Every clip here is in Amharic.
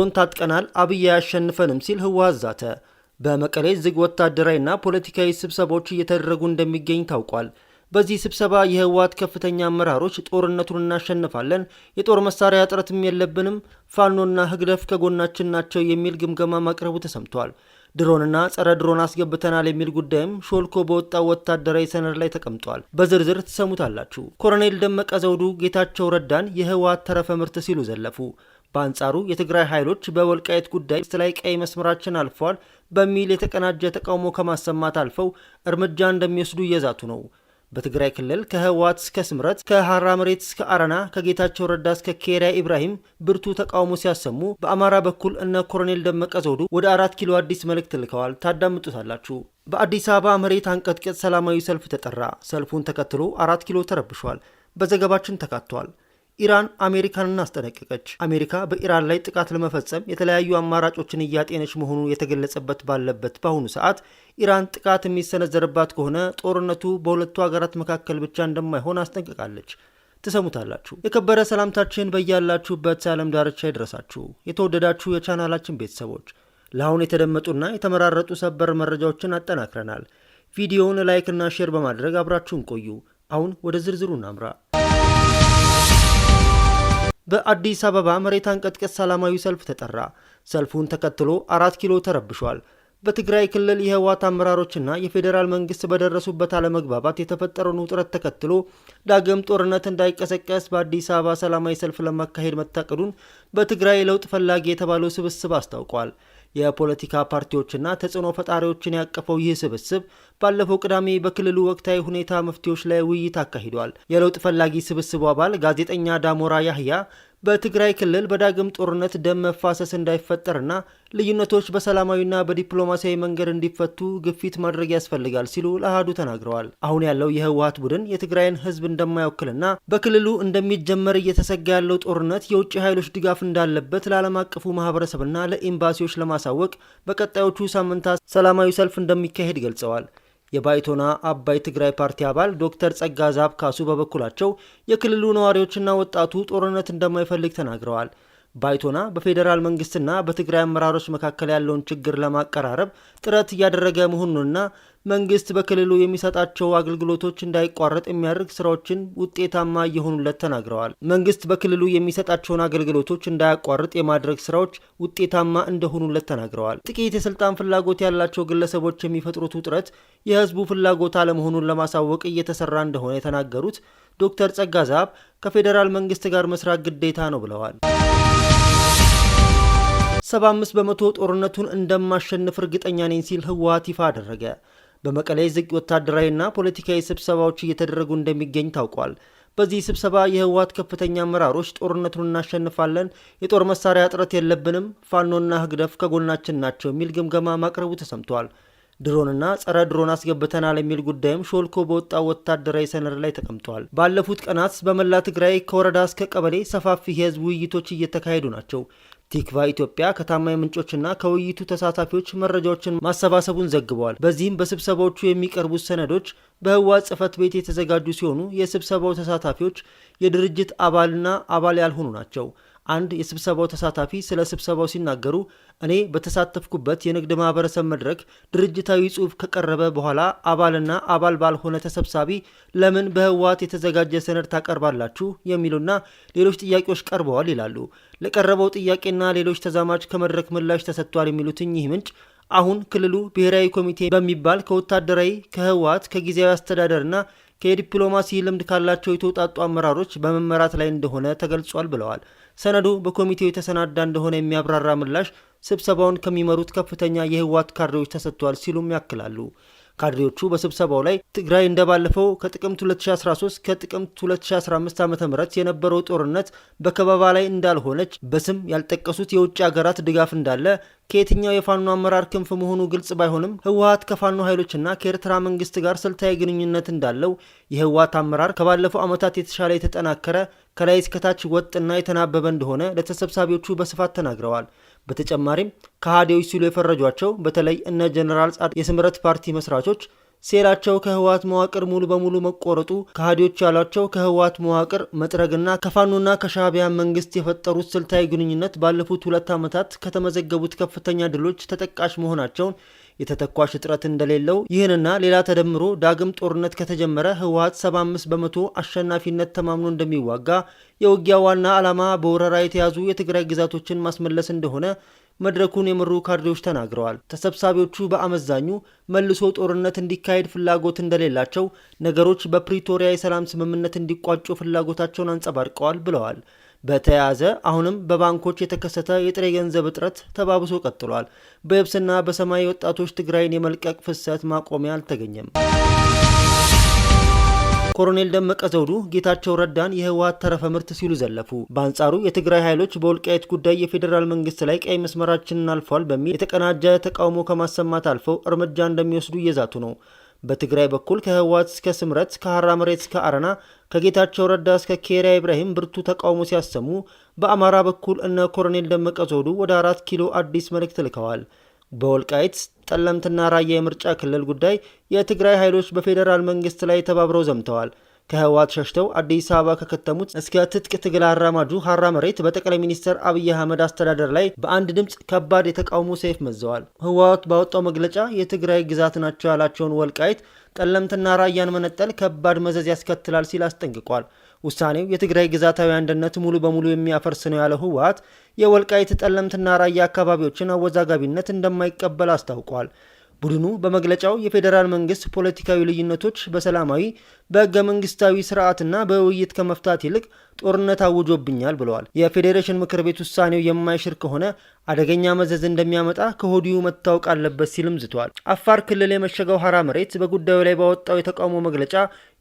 ድሮን ታጥቀናል አብይ አያሸንፈንም ሲል ህወሓት ዛተ። በመቀሌ ዝግ ወታደራዊና ፖለቲካዊ ስብሰባዎች እየተደረጉ እንደሚገኝ ታውቋል። በዚህ ስብሰባ የህወሓት ከፍተኛ አመራሮች ጦርነቱን እናሸንፋለን፣ የጦር መሳሪያ እጥረትም የለብንም፣ ፋኖና ህግደፍ ከጎናችን ናቸው የሚል ግምገማ ማቅረቡ ተሰምቷል። ድሮንና ጸረ ድሮን አስገብተናል የሚል ጉዳይም ሾልኮ በወጣው ወታደራዊ ሰነድ ላይ ተቀምጧል። በዝርዝር ትሰሙታላችሁ። ኮሎኔል ደመቀ ዘውዱ ጌታቸው ረዳን የህወሓት ተረፈ ምርት ሲሉ ዘለፉ። በአንጻሩ የትግራይ ኃይሎች በወልቃይት ጉዳይ ላይ ቀይ መስመራችን አልፈዋል በሚል የተቀናጀ ተቃውሞ ከማሰማት አልፈው እርምጃ እንደሚወስዱ እየዛቱ ነው። በትግራይ ክልል ከህወሓት እስከ ስምረት፣ ከሐራ መሬት እስከ አረና፣ ከጌታቸው ረዳ እስከ ኬሪያ ኢብራሂም ብርቱ ተቃውሞ ሲያሰሙ፣ በአማራ በኩል እነ ኮሎኔል ደመቀ ዘውዱ ወደ 4 ኪሎ አዲስ መልእክት ልከዋል። ታዳምጡታላችሁ። በአዲስ አበባ መሬት አንቀጥቅጥ ሰላማዊ ሰልፍ ተጠራ። ሰልፉን ተከትሎ 4 ኪሎ ተረብሿል። በዘገባችን ተካቷል። ኢራን አሜሪካንን አስጠነቀቀች። አሜሪካ በኢራን ላይ ጥቃት ለመፈጸም የተለያዩ አማራጮችን እያጤነች መሆኑ የተገለጸበት ባለበት በአሁኑ ሰዓት ኢራን ጥቃት የሚሰነዘርባት ከሆነ ጦርነቱ በሁለቱ ሀገራት መካከል ብቻ እንደማይሆን አስጠንቅቃለች። ትሰሙታላችሁ። የከበረ ሰላምታችን በያላችሁበት የዓለም ዳርቻ ይድረሳችሁ። የተወደዳችሁ የቻናላችን ቤተሰቦች ለአሁን የተደመጡና የተመራረጡ ሰበር መረጃዎችን አጠናክረናል። ቪዲዮውን ላይክ እና ሼር በማድረግ አብራችሁን ቆዩ። አሁን ወደ ዝርዝሩ እናምራ። በአዲስ አበባ መሬት አንቀጥቅጥ ሰላማዊ ሰልፍ ተጠራ። ሰልፉን ተከትሎ 4 ኪሎ ተረብሿል። በትግራይ ክልል የህወሓት አመራሮችና የፌዴራል መንግስት በደረሱበት አለመግባባት የተፈጠረውን ውጥረት ተከትሎ ዳግም ጦርነት እንዳይቀሰቀስ በአዲስ አበባ ሰላማዊ ሰልፍ ለማካሄድ መታቀዱን በትግራይ ለውጥ ፈላጊ የተባለው ስብስብ አስታውቋል። የፖለቲካ ፓርቲዎችና ተጽዕኖ ፈጣሪዎችን ያቀፈው ይህ ስብስብ ባለፈው ቅዳሜ በክልሉ ወቅታዊ ሁኔታ መፍትሄዎች ላይ ውይይት አካሂዷል። የለውጥ ፈላጊ ስብስቡ አባል ጋዜጠኛ ዳሞራ ያህያ በትግራይ ክልል በዳግም ጦርነት ደም መፋሰስ እንዳይፈጠርና ልዩነቶች በሰላማዊና በዲፕሎማሲያዊ መንገድ እንዲፈቱ ግፊት ማድረግ ያስፈልጋል ሲሉ ለአሃዱ ተናግረዋል። አሁን ያለው የህወሓት ቡድን የትግራይን ህዝብ እንደማይወክልና በክልሉ እንደሚጀመር እየተሰጋ ያለው ጦርነት የውጭ ኃይሎች ድጋፍ እንዳለበት ለዓለም አቀፉ ማህበረሰብና ለኤምባሲዎች ለማሳወቅ በቀጣዮቹ ሳምንታት ሰላማዊ ሰልፍ እንደሚካሄድ ገልጸዋል። የባይቶና አባይ ትግራይ ፓርቲ አባል ዶክተር ጸጋዛብ ካሱ በበኩላቸው የክልሉ ነዋሪዎችና ወጣቱ ጦርነት እንደማይፈልግ ተናግረዋል። ባይቶና በፌዴራል መንግስትና በትግራይ አመራሮች መካከል ያለውን ችግር ለማቀራረብ ጥረት እያደረገ መሆኑንና መንግስት በክልሉ የሚሰጣቸው አገልግሎቶች እንዳይቋረጥ የሚያደርግ ስራዎችን ውጤታማ እየሆኑለት ተናግረዋል። መንግስት በክልሉ የሚሰጣቸውን አገልግሎቶች እንዳያቋርጥ የማድረግ ስራዎች ውጤታማ እንደሆኑለት ተናግረዋል። ጥቂት የስልጣን ፍላጎት ያላቸው ግለሰቦች የሚፈጥሩት ውጥረት የህዝቡ ፍላጎት አለመሆኑን ለማሳወቅ እየተሰራ እንደሆነ የተናገሩት ዶክተር ጸጋዛብ ከፌዴራል መንግስት ጋር መስራት ግዴታ ነው ብለዋል። 75 በመቶ ጦርነቱን እንደማሸንፍ እርግጠኛ ነኝ ሲል ህወሓት ይፋ አደረገ። በመቀሌ ዝግ ወታደራዊና ፖለቲካዊ ስብሰባዎች እየተደረጉ እንደሚገኝ ታውቋል። በዚህ ስብሰባ የህወሓት ከፍተኛ አመራሮች ጦርነቱን እናሸንፋለን፣ የጦር መሳሪያ እጥረት የለብንም፣ ፋኖና ህግደፍ ከጎናችን ናቸው የሚል ግምገማ ማቅረቡ ተሰምቷል። ድሮንና ጸረ ድሮን አስገብተናል የሚል ጉዳይም ሾልኮ በወጣው ወታደራዊ ሰነድ ላይ ተቀምጧል። ባለፉት ቀናት በመላ ትግራይ ከወረዳ እስከ ቀበሌ ሰፋፊ የህዝብ ውይይቶች እየተካሄዱ ናቸው። ቲክቫ ኢትዮጵያ ከታማኝ ምንጮችና ከውይይቱ ተሳታፊዎች መረጃዎችን ማሰባሰቡን ዘግበዋል። በዚህም በስብሰባዎቹ የሚቀርቡት ሰነዶች በህወሓት ጽሕፈት ቤት የተዘጋጁ ሲሆኑ የስብሰባው ተሳታፊዎች የድርጅት አባልና አባል ያልሆኑ ናቸው። አንድ የስብሰባው ተሳታፊ ስለ ስብሰባው ሲናገሩ እኔ በተሳተፍኩበት የንግድ ማህበረሰብ መድረክ ድርጅታዊ ጽሑፍ ከቀረበ በኋላ አባልና አባል ባልሆነ ተሰብሳቢ ለምን በህወሓት የተዘጋጀ ሰነድ ታቀርባላችሁ የሚሉና ሌሎች ጥያቄዎች ቀርበዋል ይላሉ። ለቀረበው ጥያቄና ሌሎች ተዛማጅ ከመድረክ ምላሽ ተሰጥቷል የሚሉት እኚህ ምንጭ አሁን ክልሉ ብሔራዊ ኮሚቴ በሚባል ከወታደራዊ ከህወሓት ከጊዜያዊ አስተዳደርና ከዲፕሎማሲ ልምድ ካላቸው የተውጣጡ አመራሮች በመመራት ላይ እንደሆነ ተገልጿል ብለዋል። ሰነዱ በኮሚቴው የተሰናዳ እንደሆነ የሚያብራራ ምላሽ ስብሰባውን ከሚመሩት ከፍተኛ የህወሓት ካድሬዎች ተሰጥቷል ሲሉም ያክላሉ። ካድሬዎቹ በስብሰባው ላይ ትግራይ እንደባለፈው ከጥቅምት 2013 ከጥቅምት 2015 ዓ.ም የነበረው ጦርነት በከበባ ላይ እንዳልሆነች በስም ያልጠቀሱት የውጭ ሀገራት ድጋፍ እንዳለ ከየትኛው የፋኖ አመራር ክንፍ መሆኑ ግልጽ ባይሆንም ህወሓት ከፋኖ ኃይሎችና ከኤርትራ መንግስት ጋር ስልታዊ ግንኙነት እንዳለው የህወሓት አመራር ከባለፈው ዓመታት የተሻለ የተጠናከረ ከላይ እስከታች ወጥና የተናበበ እንደሆነ ለተሰብሳቢዎቹ በስፋት ተናግረዋል። በተጨማሪም ከሃዲዎች ሲሉ የፈረጇቸው በተለይ እነ ጀነራል ጻድቃን የስምረት ፓርቲ መስራቾች ሴራቸው ከህወሓት መዋቅር ሙሉ በሙሉ መቆረጡ፣ ከሃዲዎች ያሏቸው ከህወሓት መዋቅር መጥረግና ከፋኖና ከሻዕቢያ መንግስት የፈጠሩት ስልታዊ ግንኙነት ባለፉት 2 ዓመታት ከተመዘገቡት ከፍተኛ ድሎች ተጠቃሽ መሆናቸውን፣ የተተኳሽ እጥረት እንደሌለው፣ ይህንና ሌላ ተደምሮ ዳግም ጦርነት ከተጀመረ ህወሓት 75 በመቶ አሸናፊነት ተማምኖ እንደሚዋጋ፣ የውጊያ ዋና ዓላማ በወረራ የተያዙ የትግራይ ግዛቶችን ማስመለስ እንደሆነ መድረኩን የመሩ ካድሬዎች ተናግረዋል። ተሰብሳቢዎቹ በአመዛኙ መልሶ ጦርነት እንዲካሄድ ፍላጎት እንደሌላቸው፣ ነገሮች በፕሪቶሪያ የሰላም ስምምነት እንዲቋጩ ፍላጎታቸውን አንጸባርቀዋል ብለዋል። በተያያዘ አሁንም በባንኮች የተከሰተ የጥሬ ገንዘብ እጥረት ተባብሶ ቀጥሏል። በየብስና በሰማይ ወጣቶች ትግራይን የመልቀቅ ፍሰት ማቆሚያ አልተገኘም። ኮሎኔል ደመቀ ዘውዱ ጌታቸው ረዳን የህወሓት ተረፈ ምርት ሲሉ ዘለፉ። በአንጻሩ የትግራይ ኃይሎች በወልቃይት ጉዳይ የፌዴራል መንግስት ላይ ቀይ መስመራችንን አልፏል በሚል የተቀናጀ ተቃውሞ ከማሰማት አልፈው እርምጃ እንደሚወስዱ እየዛቱ ነው። በትግራይ በኩል ከህወሓት እስከ ስምረት፣ ከሀራ መሬት እስከ አረና፣ ከጌታቸው ረዳ እስከ ኬሪያ ኢብራሂም ብርቱ ተቃውሞ ሲያሰሙ፣ በአማራ በኩል እነ ኮሎኔል ደመቀ ዘውዱ ወደ 4 ኪሎ አዲስ መልእክት ልከዋል። በወልቃይት ጠለምትና ራያ የምርጫ ክልል ጉዳይ የትግራይ ኃይሎች በፌዴራል መንግስት ላይ ተባብረው ዘምተዋል። ከህወሓት ሸሽተው አዲስ አበባ ከከተሙት እስከ ትጥቅ ትግል አራማጁ ሀራ መሬት በጠቅላይ ሚኒስትር አብይ አህመድ አስተዳደር ላይ በአንድ ድምፅ ከባድ የተቃውሞ ሰይፍ መዘዋል። ህወሓት ባወጣው መግለጫ የትግራይ ግዛት ናቸው ያላቸውን ወልቃይት፣ ጠለምትና ራያን መነጠል ከባድ መዘዝ ያስከትላል ሲል አስጠንቅቋል። ውሳኔው የትግራይ ግዛታዊ አንድነት ሙሉ በሙሉ የሚያፈርስ ነው ያለው ህወሓት የወልቃይት ጠለምትና ራያ አካባቢዎችን አወዛጋቢነት እንደማይቀበል አስታውቋል። ቡድኑ በመግለጫው የፌዴራል መንግስት ፖለቲካዊ ልዩነቶች በሰላማዊ በህገ መንግስታዊ ስርዓትና በውይይት ከመፍታት ይልቅ ጦርነት አውጆብኛል ብለዋል። የፌዴሬሽን ምክር ቤት ውሳኔው የማይሽር ከሆነ አደገኛ መዘዝ እንደሚያመጣ ከሆዲሁ መታወቅ አለበት ሲልም ዝቷል። አፋር ክልል የመሸገው ሀራ መሬት በጉዳዩ ላይ ባወጣው የተቃውሞ መግለጫ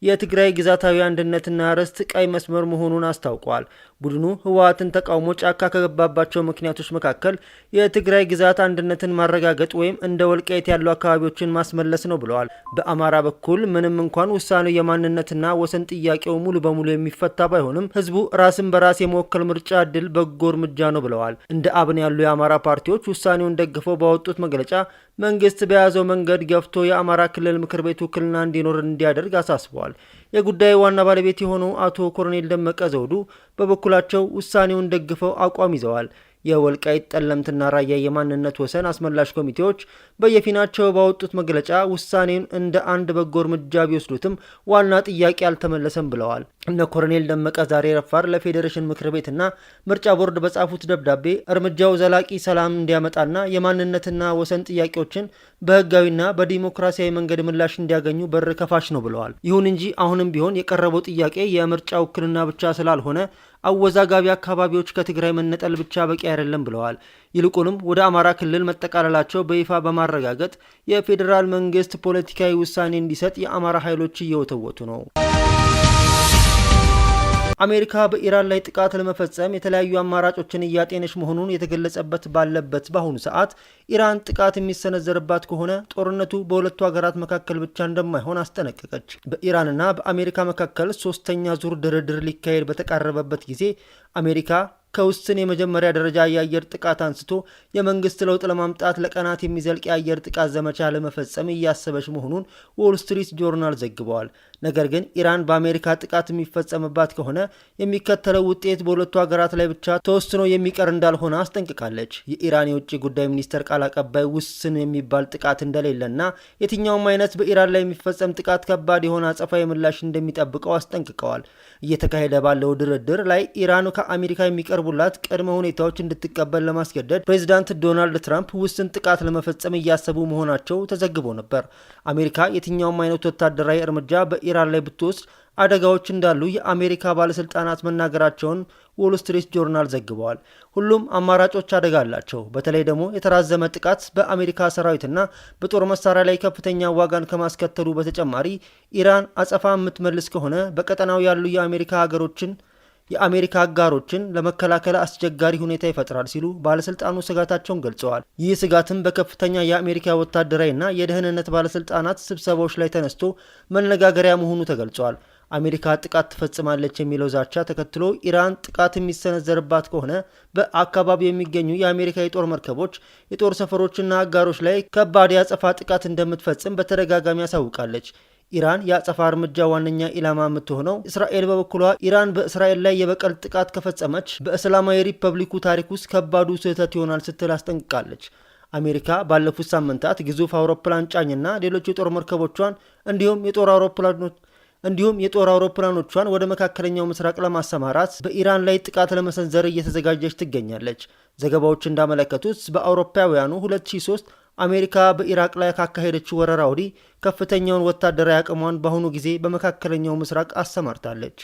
የትግራይ ግዛታዊ አንድነትና ርስት ቀይ መስመር መሆኑን አስታውቋል። ቡድኑ ህወሓትን ተቃውሞ ጫካ ከገባባቸው ምክንያቶች መካከል የትግራይ ግዛት አንድነትን ማረጋገጥ ወይም እንደ ወልቃይት ያሉ አካባቢዎችን ማስመለስ ነው ብለዋል። በአማራ በኩል ምንም እንኳን ውሳኔው የማንነትና ወሰን ጥያቄው ሙሉ በሙሉ የሚፈታ ባይሆንም ህዝቡ ራስን በራስ የመወከል ምርጫ እድል በጎ እርምጃ ነው ብለዋል። እንደ አብን ያሉ የአማራ ፓርቲዎች ውሳኔውን ደግፈው ባወጡት መግለጫ መንግስት በያዘው መንገድ ገፍቶ የአማራ ክልል ምክር ቤት ውክልና እንዲኖር እንዲያደርግ አሳስበዋል። የጉዳዩ ዋና ባለቤት የሆኑ አቶ ኮሎኔል ደመቀ ዘውዱ በበኩላቸው ውሳኔውን ደግፈው አቋም ይዘዋል። የወልቃይት ጠለምትና ራያ የማንነት ወሰን አስመላሽ ኮሚቴዎች በየፊናቸው ባወጡት መግለጫ ውሳኔውን እንደ አንድ በጎ እርምጃ ቢወስዱትም ዋና ጥያቄ አልተመለሰም ብለዋል። እነ ኮሎኔል ደመቀ ዛሬ ረፋር ለፌዴሬሽን ምክር ቤትና ምርጫ ቦርድ በጻፉት ደብዳቤ እርምጃው ዘላቂ ሰላም እንዲያመጣና የማንነትና ወሰን ጥያቄዎችን በህጋዊና በዲሞክራሲያዊ መንገድ ምላሽ እንዲያገኙ በር ከፋች ነው ብለዋል። ይሁን እንጂ አሁንም ቢሆን የቀረበው ጥያቄ የምርጫ ውክልና ብቻ ስላልሆነ አወዛጋቢ አካባቢዎች ከትግራይ መነጠል ብቻ በቂ አይደለም ብለዋል። ይልቁንም ወደ አማራ ክልል መጠቃለላቸው በይፋ በማረጋገጥ የፌዴራል መንግስት ፖለቲካዊ ውሳኔ እንዲሰጥ የአማራ ኃይሎች እየወተወቱ ነው። አሜሪካ በኢራን ላይ ጥቃት ለመፈጸም የተለያዩ አማራጮችን እያጤነች መሆኑን የተገለጸበት ባለበት በአሁኑ ሰዓት ኢራን ጥቃት የሚሰነዘርባት ከሆነ ጦርነቱ በሁለቱ ሀገራት መካከል ብቻ እንደማይሆን አስጠነቀቀች። በኢራንና በአሜሪካ መካከል 3ኛ ዙር ድርድር ሊካሄድ በተቃረበበት ጊዜ አሜሪካ ከውስን የመጀመሪያ ደረጃ የአየር ጥቃት አንስቶ የመንግስት ለውጥ ለማምጣት ለቀናት የሚዘልቅ የአየር ጥቃት ዘመቻ ለመፈጸም እያሰበች መሆኑን ዎል ስትሪት ጆርናል ዘግበዋል። ነገር ግን ኢራን በአሜሪካ ጥቃት የሚፈጸምባት ከሆነ የሚከተለው ውጤት በሁለቱ ሀገራት ላይ ብቻ ተወስኖ የሚቀር እንዳልሆነ አስጠንቅቃለች። የኢራን የውጭ ጉዳይ ሚኒስቴር ቃል አቀባይ ውስን የሚባል ጥቃት እንደሌለና የትኛውም አይነት በኢራን ላይ የሚፈጸም ጥቃት ከባድ የሆነ አጸፋዊ ምላሽ እንደሚጠብቀው አስጠንቅቀዋል። እየተካሄደ ባለው ድርድር ላይ ኢራን ከአሜሪካ የሚቀርቡላት ቅድመ ሁኔታዎች እንድትቀበል ለማስገደድ ፕሬዚዳንት ዶናልድ ትራምፕ ውስን ጥቃት ለመፈጸም እያሰቡ መሆናቸው ተዘግቦ ነበር። አሜሪካ የትኛውም አይነት ወታደራዊ እርምጃ በኢራን ላይ ብትወስድ አደጋዎች እንዳሉ የአሜሪካ ባለስልጣናት መናገራቸውን ዎል ስትሪት ጆርናል ዘግበዋል። ሁሉም አማራጮች አደጋ አላቸው። በተለይ ደግሞ የተራዘመ ጥቃት በአሜሪካ ሰራዊትና በጦር መሳሪያ ላይ ከፍተኛ ዋጋን ከማስከተሉ በተጨማሪ ኢራን አጸፋ የምትመልስ ከሆነ በቀጠናው ያሉ የአሜሪካ አጋሮችን ለመከላከል አስቸጋሪ ሁኔታ ይፈጥራል ሲሉ ባለስልጣኑ ስጋታቸውን ገልጸዋል። ይህ ስጋትም በከፍተኛ የአሜሪካ ወታደራዊና የደህንነት ባለስልጣናት ስብሰባዎች ላይ ተነስቶ መነጋገሪያ መሆኑ ተገልጿል። አሜሪካ ጥቃት ትፈጽማለች የሚለው ዛቻ ተከትሎ ኢራን ጥቃት የሚሰነዘርባት ከሆነ በአካባቢው የሚገኙ የአሜሪካ የጦር መርከቦች፣ የጦር ሰፈሮችና አጋሮች ላይ ከባድ የአጸፋ ጥቃት እንደምትፈጽም በተደጋጋሚ ያሳውቃለች። ኢራን የአጸፋ እርምጃ ዋነኛ ኢላማ የምትሆነው እስራኤል በበኩሏ ኢራን በእስራኤል ላይ የበቀል ጥቃት ከፈጸመች በእስላማዊ ሪፐብሊኩ ታሪክ ውስጥ ከባዱ ስህተት ይሆናል ስትል አስጠንቅቃለች። አሜሪካ ባለፉት ሳምንታት ግዙፍ አውሮፕላን ጫኝና ሌሎች የጦር መርከቦቿን እንዲሁም የጦር አውሮፕላኖቿን ወደ መካከለኛው ምስራቅ ለማሰማራት በኢራን ላይ ጥቃት ለመሰንዘር እየተዘጋጀች ትገኛለች። ዘገባዎች እንዳመለከቱት በአውሮፓውያኑ 2003 አሜሪካ በኢራቅ ላይ ካካሄደችው ወረራ ወዲህ ከፍተኛውን ወታደራዊ አቅሟን በአሁኑ ጊዜ በመካከለኛው ምስራቅ አሰማርታለች።